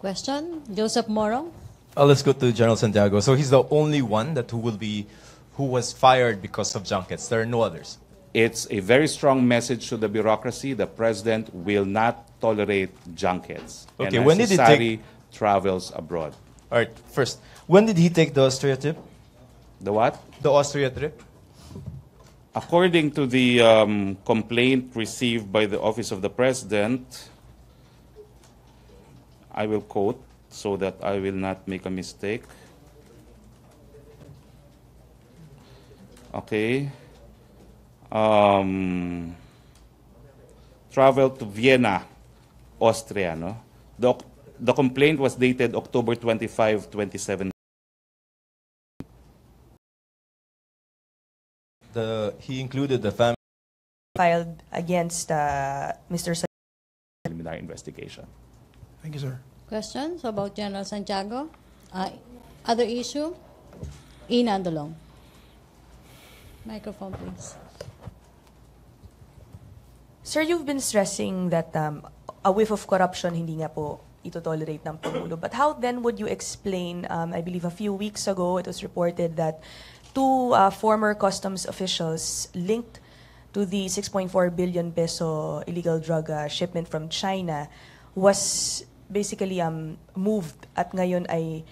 Question, Joseph Morong. Let's go to General Santiago. So he's the only one who was fired because of junkets. There are no others. It's a very strong message to the bureaucracy. The president will not tolerate junkets Okay, and when did he necessary travels abroad. All right, first, when did he take the Austria trip? The what? The Austria trip? According to the complaint received by the Office of the President, I will quote so that I will not make a mistake. Okay. Travel to Vienna, Austria. No? The complaint was dated October 25, 2017. He included the family. Filed against Mr. Preliminary investigation. Thank you, sir. Questions about General Santiago? Other issue? Ina Andolong. Microphone, please. Sir, you've been stressing that a whiff of corruption hindi nga po ito-tolerate ng Pangulo. But how then would you explain, I believe a few weeks ago, it was reported that two former customs officials linked to the 6.4 billion peso illegal drug shipment from China was basically moved at ngayon ay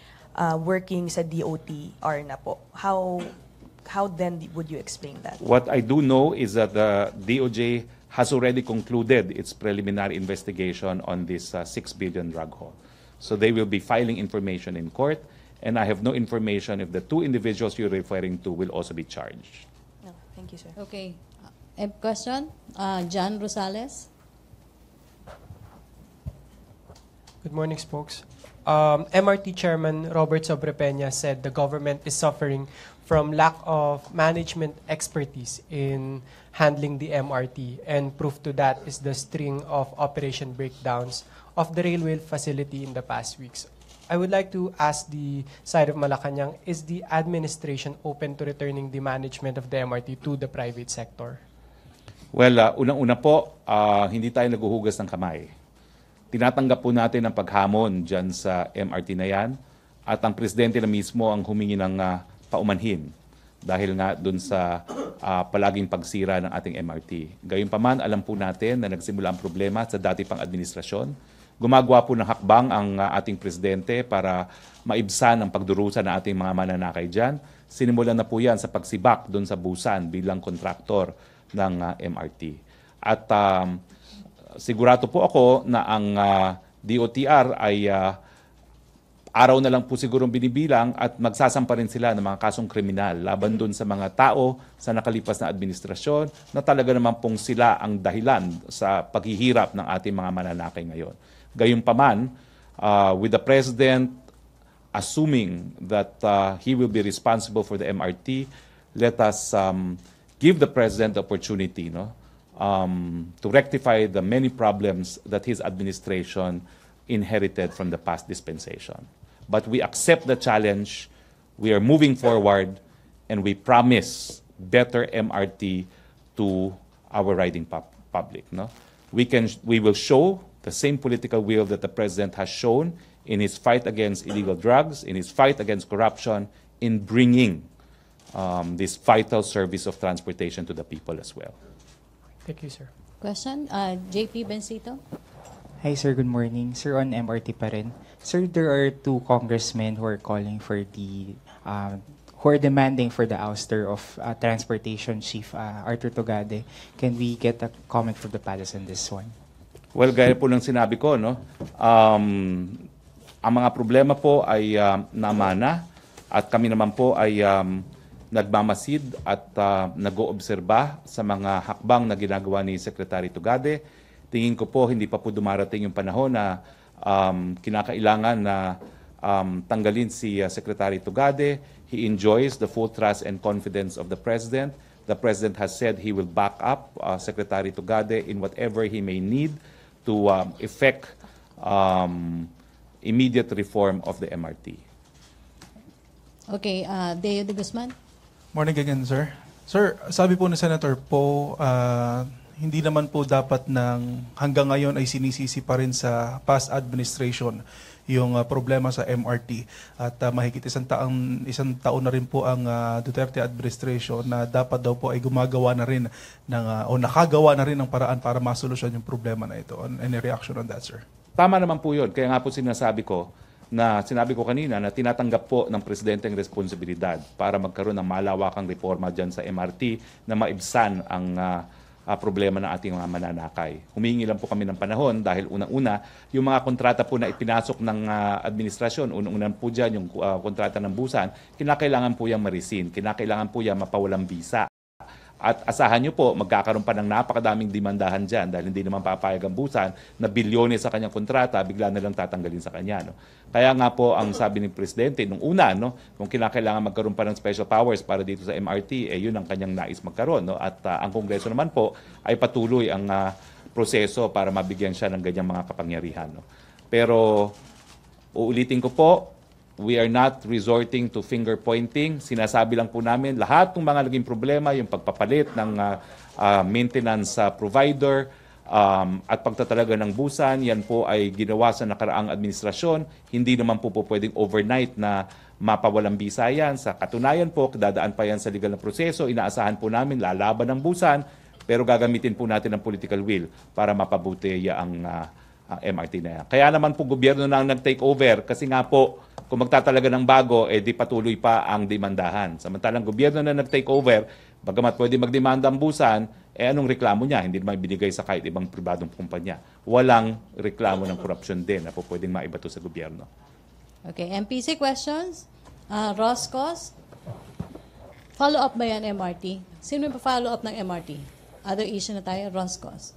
working sa DOTR na po. How then would you explain that? What I do know is that the DOJ has already concluded its preliminary investigation on this 6 billion drug haul. So they will be filing information in court, and I have no information if the two individuals you're referring to will also be charged. No, thank you, sir. Okay. Question? John Rosales. Good morning, Spokes. MRT Chairman Robert Sobrepeña said the government is suffering from lack of management expertise in handling the MRT, and proof to that is the string of operation breakdowns of the railway facility in the past weeks. I would like to ask the side of Malacañang, is the administration open to returning the management of the MRT to the private sector? Well, unang-una po, hindi tayo naguhugas ng kamay. Tinatanggap po natin ang paghamon dyan sa MRT na yan, at ang presidente na mismo ang humingi ng paumanhin dahil nga dun sa palaging pagsira ng ating MRT. Gayunpaman, alam po natin na nagsimula ang problema sa dati pang administrasyon. Gumagawa po ng hakbang ang ating presidente para maibsan ang pagdurusa ng ating mga mananakay dyan. Sinimulan na po yan sa pagsibak dun sa Busan bilang kontraktor ng MRT. At sigurado po ako na ang DOTR ay araw na lang po sigurong binibilang at magsasampa rin sila ng mga kasong kriminal laban doon sa mga tao sa nakalipas na administrasyon na talaga naman pong sila ang dahilan sa paghihirap ng ating mga mananakay ngayon. Gayunpaman, with the President assuming that he will be responsible for the MRT, let us give the President the opportunity to rectify the many problems that his administration inherited from the past dispensation. But we accept the challenge, we are moving forward, and we promise better MRT to our riding public. No? We will show the same political will that the President has shown in his fight against illegal drugs, in his fight against corruption, in bringing this vital service of transportation to the people as well. Thank you, sir. Question? JP Bencito. Hi, sir. Good morning. Sir, on MRT pa rin. Sir, there are two congressmen who are calling for who are demanding for the ouster of Transportation Chief Arthur Togade. Can we get a comment from the palace on this one? Well, gaya po ng sinabi ko, ang mga problema po ay namana at kami naman po ay nagmamasid at nag-oobserba sa mga hakbang na ginagawa ni Secretary Togade. Tingin ko po hindi pa po dumarating yung panahon na kinakailangan na tanggalin si Secretary Togade. He enjoys the full trust and confidence of the President. The President has said he will back up Secretary Togade in whatever he may need to effect immediate reform of the MRT. Okay, Deo de Guzman. Morning again, sir. Sir, sabi po ni Senator Poe hindi naman po dapat hanggang ngayon ay sinisisi pa rin sa past administration yung problema sa MRT. At mahigit isang taon na rin po ang Duterte administration na dapat daw po ay gumagawa na rin o nakagawa na rin ng paraan para masolusyon yung problema na ito. Any reaction on that, sir? Tama naman po yun. Kaya nga po sinabi ko kanina na tinatanggap po ng Presidente ang responsibilidad para magkaroon ng malawakang reforma dyan sa MRT na maibsan ang problema ng ating mga mananakay. Humingi lang po kami ng panahon dahil unang-una, yung mga kontrata po na ipinasok ng administrasyon, unang-unan po dyan yung kontrata ng busan, kinakailangan po yung ma-rescind, kinakailangan po yung mapawalang visa. At asahan nyo po, magkakaroon pa ng napakadaming demandahan dyan dahil hindi naman papayag ang busan na bilyones sa kanyang kontrata, bigla na lang tatanggalin sa kanya. No? Kaya nga po ang sabi ni Presidente, nung una, no, kung kinakailangan magkaroon pa ng special powers para dito sa MRT, yun ang kanyang nais magkaroon. No? At ang Kongreso naman po ay patuloy ang proseso para mabigyan siya ng ganyang mga kapangyarihan. No? Pero uulitin ko po, we are not resorting to finger pointing. Sinasabi lang po namin lahat ng mga naging problema, yung pagpapalit ng maintenance provider at pagtatalaga ng busan, yan po ay ginawa sa nakaraang administrasyon. Hindi naman po pwedeng overnight na mapawalang bisa yan. Sa katunayan po, dadaan pa yan sa legal na proseso. Inaasahan po namin lalaban ng busan, pero gagamitin po natin ang political will para mapabuti ang MRT na yan. Kaya naman po gobyerno na nag-take over kasi nga po kung magtatalaga ng bago, di patuloy pa ang demandahan. Samantalang gobyerno na nag-take over, bagamat pwede magdemanda ang busan, anong reklamo niya? Hindi naman binigay sa kahit ibang pribadong kumpanya. Walang reklamo ng korupsyon din na po pwedeng maibato sa gobyerno. Okay, MPC questions? Roscos? Follow-up ba yan MRT? Sino yung follow-up ng MRT? Other issue na tayo, Roscos.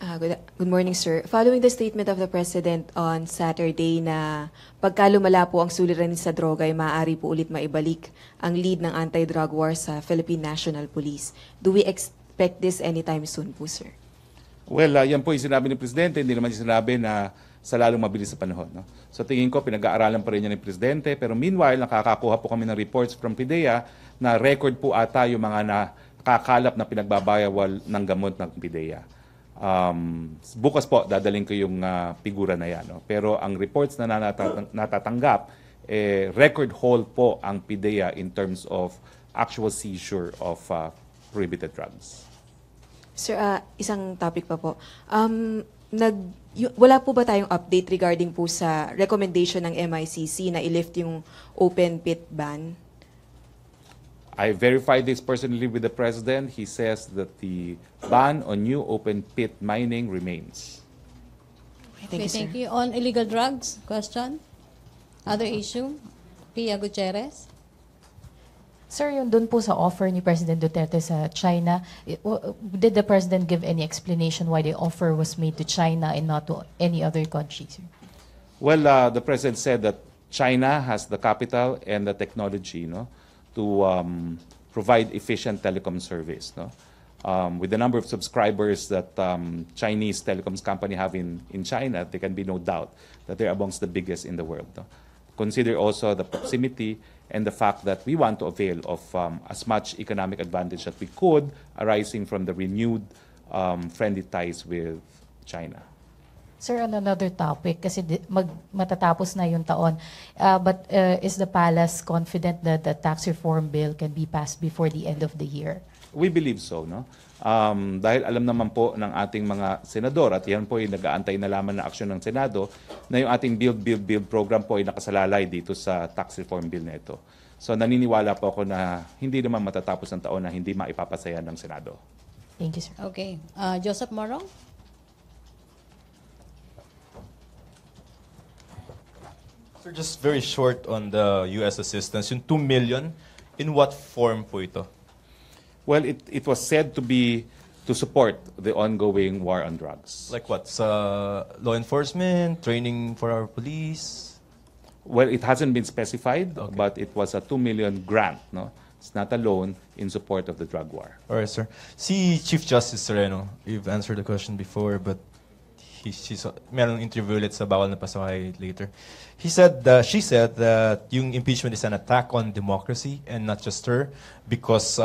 Good morning, sir. Following the statement of the President on Saturday na pagka lumala po ang suliranin sa droga ay maaari po ulit maibalik ang lead ng anti-drug war sa Philippine National Police. Do we expect this anytime soon po, sir? Well, yan po yung sinabi ni Presidente. Hindi naman yung sinabi na sa lalong mabilis sa panahon. No? So tingin ko, pinag-aaralan pa rin yan ni Presidente. Pero meanwhile, nakakakuha po kami ng reports from PIDEA na record po ata yung mga nakakalap na pinagbabayawal ng gamot ng PIDEA. Bukas po, dadaling ko yung figura na yan. No? Pero ang reports na natatanggap, record hold po ang PIDEA in terms of actual seizure of prohibited drugs. Sir, isang topic pa po. Wala po ba tayong update regarding po sa recommendation ng MICC na i-lift yung open pit ban? I verified this personally with the President. He says that the ban on new open pit mining remains. Okay, thank you. On illegal drugs, question? Other issue? Pia Gutierrez? Sir, yun dun po sa offer ni President Duterte sa China, did the President give any explanation why the offer was made to China and not to any other country, sir? Well, the President said that China has the capital and the technology, no, to provide efficient telecom service. No? With the number of subscribers that Chinese telecoms company have in China, there can be no doubt that they're amongst the biggest in the world. No? Consider also the proximity and the fact that we want to avail of as much economic advantage that we could arising from the renewed friendly ties with China. Sir, on another topic, kasi matatapos na yung taon, but is the palace confident that the tax reform bill can be passed before the end of the year? We believe so, no? Dahil alam naman po ng ating mga senador, at yan po ay nag-aantay na lamang na aksyon ng Senado, na yung ating build program po ay nakasalalay dito sa tax reform bill na ito. So naniniwala po ako na hindi naman matatapos ang taon na hindi maipapasaya ng Senado. Thank you, sir. Okay. Joseph Morong? Sir, just very short on the U.S. assistance. Yung 2 million, in what form po ito? Well, it was said to be to support the ongoing war on drugs. Like what? Sa law enforcement, training for our police? Well, it hasn't been specified, Okay. but it was a 2 million grant, no? It's not a loan in support of the drug war. All right, sir. Si Chief Justice Sereno, you've answered the question before, but merong interview ulit sa Bawal na Pasaway later. She said that yung impeachment is an attack on democracy and not just her, because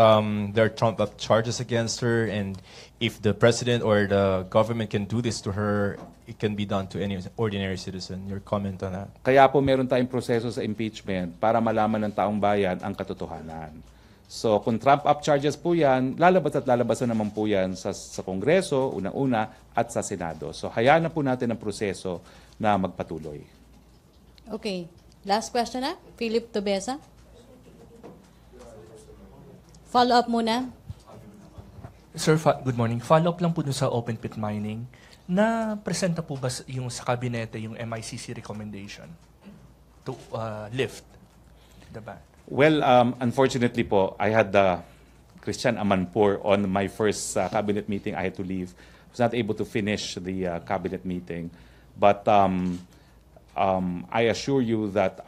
there are trumped up charges against her, and if the president or the government can do this to her, it can be done to any ordinary citizen. Your comment on that? Kaya po meron tayong proseso sa impeachment para malaman ng taong bayan ang katotohanan. So kung trump-up charges po yan, lalabas at lalabas na naman po yan sa Kongreso, unang-una, at sa Senado. So hayaan na po natin ang proseso na magpatuloy. Okay. Last question na. Philip Tobesa. Follow-up muna. Sir, good morning. Follow-up lang po dun sa open pit mining. Na-presenta po ba yung sa kabinete yung MICC recommendation to lift the ban? Well, unfortunately po, I had Christian Amanpour on my first cabinet meeting. I had to leave. I was not able to finish the cabinet meeting. But I assure you that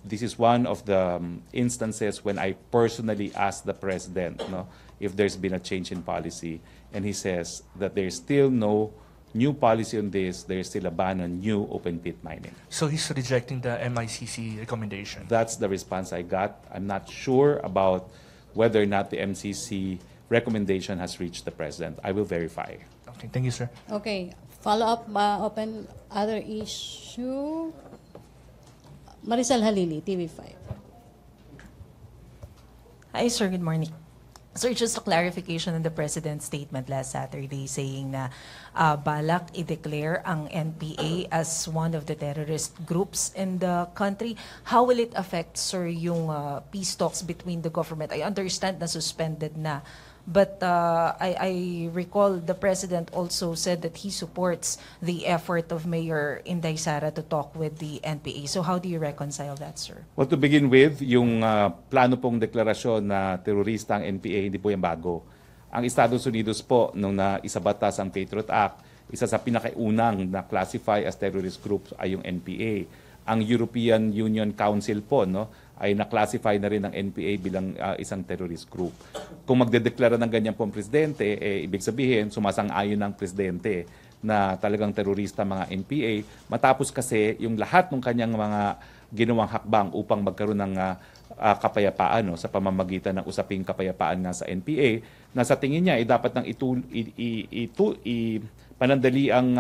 this is one of the instances when I personally asked the president, if there's been a change in policy. And he says that there's still no new policy on this. There's still a ban on new open pit mining. So he's rejecting the MICC recommendation? That's the response I got. I'm not sure about whether or not the MCC recommendation has reached the president. I will verify. Okay, thank you, sir. Okay. Follow-up, open other issue. Maricel Halili, TV5. Hi, sir. Good morning. Sir, just a clarification on the President's statement last Saturday saying na balak i-declare ang NPA as one of the terrorist groups in the country. How will it affect, sir, yung peace talks between the government? I understand na suspended na. But I recall the President also said that he supports the effort of Mayor Inday Sara to talk with the NPA. So how do you reconcile that, sir? Well, to begin with, yung plano pong deklarasyon na terorista ang NPA, hindi po yung bago. Ang Estados Unidos po, nung naisabatas ang Patriot Act, isa sa pinakaunang na classify as terrorist groups ay yung NPA. Ang European Union Council po, ay na-classify na rin ng NPA bilang isang terrorist group. Kung magdedeklara ng ganyan pong presidente, ibig sabihin, sumasang-ayon ng presidente na talagang terorista mga NPA, matapos kasi yung lahat ng kanyang mga ginawang hakbang upang magkaroon ng kapayapaan sa pamamagitan ng usaping kapayapaan nga sa NPA, na sa tingin niya dapat nang panandali ang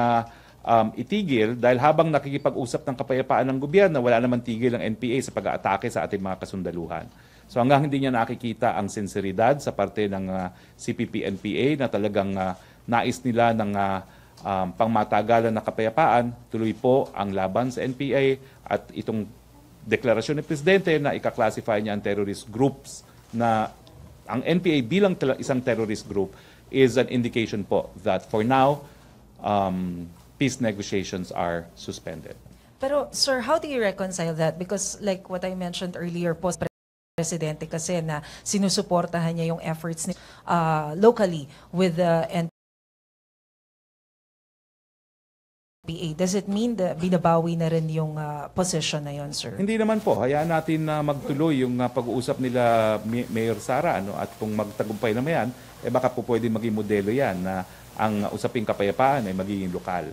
itigil dahil habang nakikipag-usap ng kapayapaan ng gobyerno, wala naman tigil ang NPA sa pag-aatake sa ating mga kasundaluhan. So hanggang hindi niya nakikita ang sinseridad sa parte ng CPP-NPA na talagang nais nila ng pangmatagalan na kapayapaan, tuloy po ang laban sa NPA at itong deklarasyon ni Presidente na ika-classify niya ang terrorist groups na ang NPA bilang isang terrorist group is an indication po that for now, peace negotiations are suspended. Pero, sir, how do you reconcile that? Because like what I mentioned earlier, Presidente kasi na sinusuportahan niya yung efforts ni locally with the NPA. Does it mean that binabawi na rin yung position na yon, sir? Hindi naman po. Hayaan natin na magtuloy yung pag-uusap nila Mayor Sara. At kung magtagumpay naman yan, baka po pwede maging modelo yan na ang usaping kapayapaan ay magiging lokal.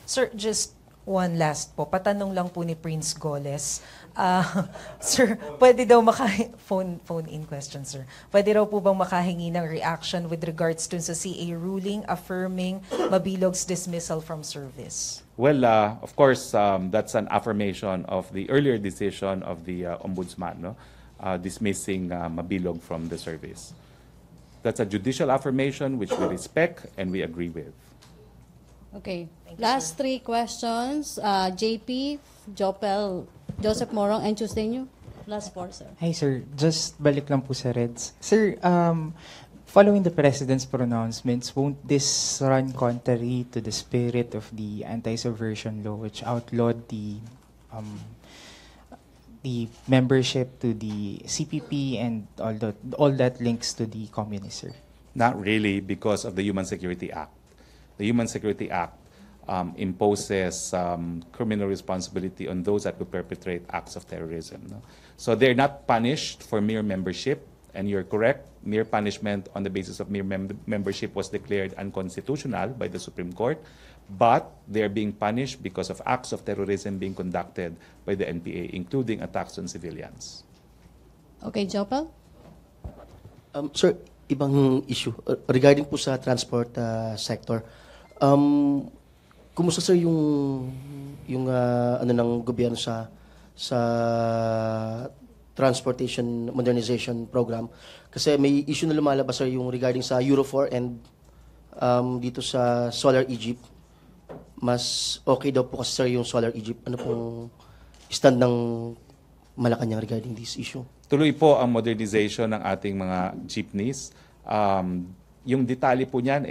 Sir, just one last po. Patanong lang po ni Prince Goles. Sir, pwede daw phone-in question, sir. Pwede raw po bang makahingi ng reaction with regards to sa CA ruling affirming Mabilog's dismissal from service? Well, of course, that's an affirmation of the earlier decision of the Ombudsman, dismissing Mabilog from the service. That's a judicial affirmation which we respect and we agree with. Okay. Last three questions. JP, Joseph Morong, and Chustenyo. Last four, sir. Hi, sir. Just balik lang po sa Reds. Sir, following the President's pronouncements, won't this run contrary to the spirit of the anti-subversion law which outlawed the membership to the CPP and all that links to the communists, sir? Not really, because of the Human Security Act. The Human Security Act imposes criminal responsibility on those that will perpetrate acts of terrorism. So they're not punished for mere membership. And you're correct, mere punishment on the basis of mere membership was declared unconstitutional by the Supreme Court, but they're being punished because of acts of terrorism being conducted by the NPA, including attacks on civilians. Okay, Jopel? Sir, ibang issue. Regarding po sa transport sector, kumusta sir yung ano ng gobyerno sa transportation modernization program? Kasi may issue na lumalabas sir yung regarding sa Euro 4 and dito sa Solar Egypt. Mas okay daw po kasi sir yung Solar Egypt. Ano pong stand ng Malacañang regarding this issue? Tuloy po ang modernization ng ating mga jeepneys. Yung detalye po niyan,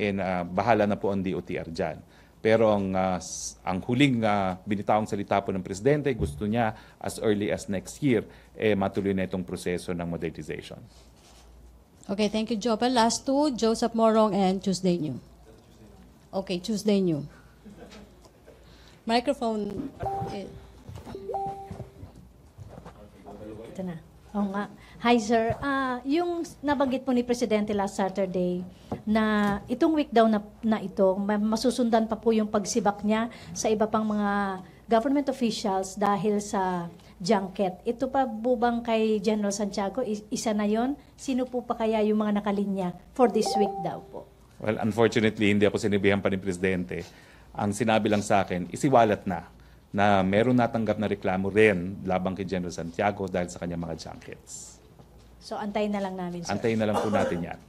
bahala na po ang DOTR dyan. Pero ang huling binitawang salita po ng Presidente, gusto niya as early as next year, matuloy na itong proseso ng modernization. Okay, thank you, Jopel. Last two, Joseph Morong and Tuesday New. Okay, Tuesday New. Microphone. Ito na. Oo nga. Hi, sir. Yung nabanggit po ni Presidente last Saturday na itong week daw na ito, masusundan pa po yung pagsibak niya sa iba pang mga government officials dahil sa junket. Ito pa po bang kay General Santiago? Isa na yon? Sino po pa kaya yung mga nakalinya for this week daw po? Well, unfortunately, hindi ako sinabihan pa ni Presidente. Ang sinabi lang sa akin, isiwalat na meron natanggap na reklamo rin labang kay General Santiago dahil sa kanyang mga junkets. So, antayin na lang namin, sir. Antayin na lang po natin yan.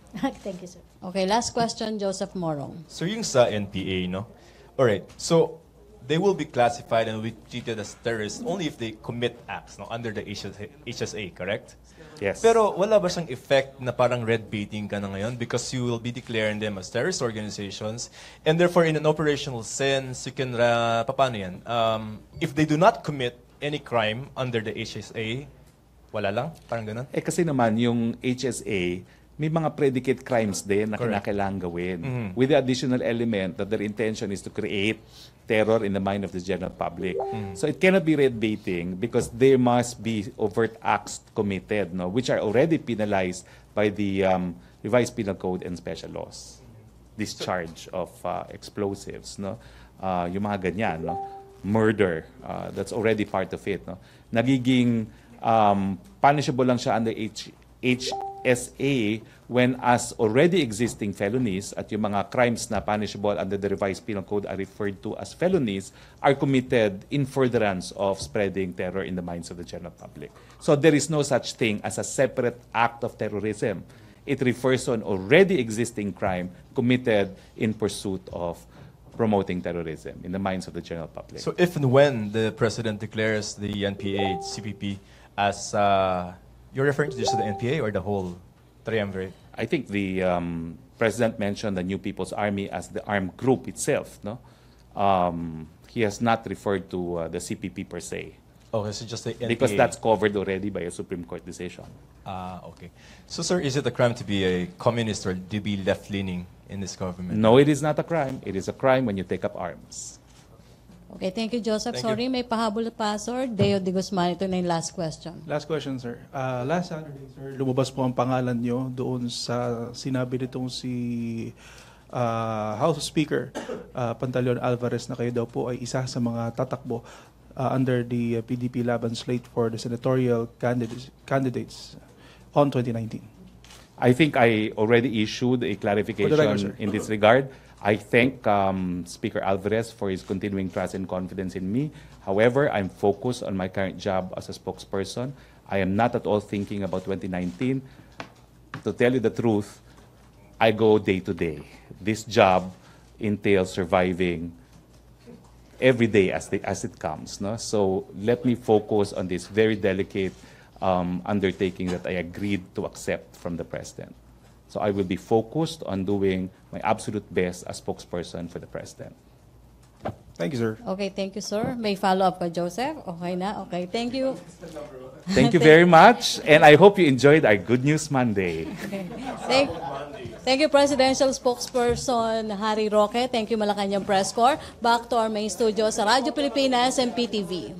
Thank you, sir. Okay, last question, Joseph Morong. So yung sa NPA, no? Alright, so they will be classified and will be treated as terrorists only if they commit acts, no, under the HSA, correct? Yes. Pero wala ba siyang effect na parang red baiting ka na ngayon because you will be declaring them as terrorist organizations and therefore in an operational sense, you can, paano yan? If they do not commit any crime under the HSA, wala lang? Parang ganun? Kasi naman yung HSA, may mga predicate crimes din na kinakailangan gawin. With the additional element that their intention is to create terror in the mind of the general public. So it cannot be red baiting because there must be overt acts committed, no, which are already penalized by the revised penal code and special laws. Discharge of explosives, no, yung mga ganyan, no, murder, that's already part of it, no. Nagiging punishable lang siya under HSA when as already existing felonies at yung mga crimes na punishable under the revised penal code are referred to as felonies are committed in furtherance of spreading terror in the minds of the general public. So there is no such thing as a separate act of terrorism. It refers to an already existing crime committed in pursuit of promoting terrorism in the minds of the general public. So if and when the President declares the NPA, CPP as, you're referring to just the NPA or the whole triumvirate? I think the President mentioned the New People's Army as the armed group itself, no? He has not referred to the CPP per se. Okay, so just the NPA. Because that's covered already by a Supreme Court decision. Okay. So, sir, is it a crime to be a communist or to be left-leaning in this government? No, it is not a crime. It is a crime when you take up arms. Okay, thank you, Joseph. Thank Sorry, may pahabol pa, sir. Deo de Guzman, ito na yung last question. Last question, sir. Last Saturday, sir, lumabas po ang pangalan nyo doon sa sinabi nitong si House Speaker Pantaleon Alvarez na kayo daw po ay isa sa mga tatakbo under the PDP Laban slate for the senatorial candidates on 2019. I think I already issued a clarification in this regard. I thank Speaker Alvarez for his continuing trust and confidence in me. However, I'm focused on my current job as a spokesperson. I am not at all thinking about 2019. To tell you the truth, I go day to day. This job entails surviving every day as it comes. No? So let me focus on this very delicate undertaking that I agreed to accept from the President. So I will be focused on doing my absolute best as spokesperson for the President. Thank you, sir. Okay, thank you, sir. May follow-up ka, Joseph? Okay na? Okay, thank you. Thank you very much, and I hope you enjoyed our Good News Monday. Okay. Thank you, Presidential Spokesperson Harry Roque. Thank you, Malacañang Press Corps. Back to our main studio sa Radyo Pilipinas and PTV.